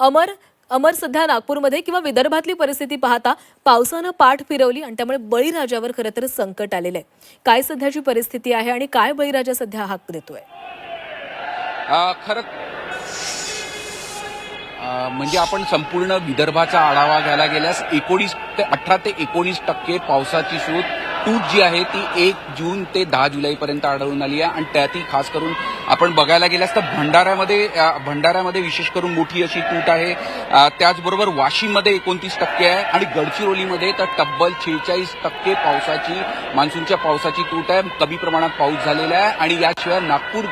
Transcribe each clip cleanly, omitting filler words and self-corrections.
अमर अमर सध्या नागपूरमध्ये किंवा विदर्भातली परिस्थिती पाहता पावसानं पाठ फिरवली आणि त्यामुळे बळीराजावर खरं तर संकट आलेलं आहे. काय सध्याची परिस्थिती आहे आणि काय बळीराजा सध्या हाक देतोय? खरं म्हणजे आपण संपूर्ण विदर्भाचा आढावा घ्यायला गेल्यास 18 ते 19% पावसाची तूट जी आहे ती 1 जून ते 10 जुलैपर्यंत आढळून आली आहे आणि त्यातही खास करून आपण बघायला गेल्यास तर भंडाऱ्यामध्ये विशेष करून मोठी अशी तूट आहे. त्याचबरोबर वाशिममध्ये 29% आहे आणि गडचिरोलीमध्ये तर तब्बल 46% मान्सूनच्या पावसाची तूट आहे. कमी प्रमाणात पाऊस झालेला आहे आणि याशिवाय नागपूर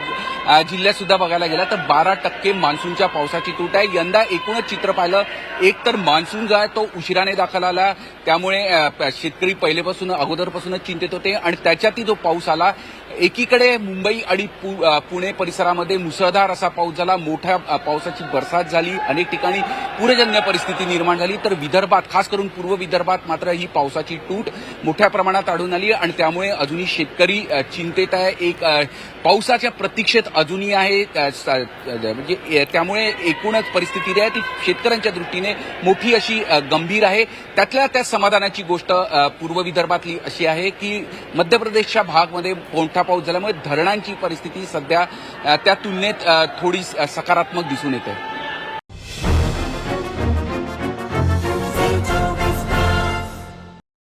जिल्ह्यात सुद्धा बघायला गेला तर 12% मान्सूनच्या पावसाची तूट आहे. यंदा एकूणच चित्र पाहिलं एक तर मान्सून जो आहे तो उशिराने दाखल आला, त्यामुळे शेतकरी पहिलेपासून अगोदरपासूनच चिंतेत होते आणि त्याच्यातही जो पाऊस आला, एकीकडे मुंबई आणि पुणे परिसरामध्ये मुसळधार असा पाऊस झाला, मोठ्या पावसाची बरसात झाली, अनेक ठिकाणी पूरजन्य परिस्थिती निर्माण झाली, तर विदर्भात खास करून पूर्व विदर्भात मात्र ही पावसाची तूट मोठ्या प्रमाणात आढळून आली आणि त्यामुळे अजूनही शेतकरी चिंतेत आहे. एक पावसाच्या प्रतीक्षेत अजूनही आहे. म्हणजे त्यामुळे एकूणच परिस्थिती आहे ती शेतकऱ्यांच्या दृष्टीने मोठी अशी गंभीर आहे. त्यातल्या त्या समाधानाची गोष्ट पूर्व विदर्भातली अशी आहे की मध्य प्रदेशच्या भागमध्ये मोठा पाऊस झाल्यामुळे धरणांची परिस्थिती सध्या त्या तुलनेत थोडी सकारात्मक दिसून येते.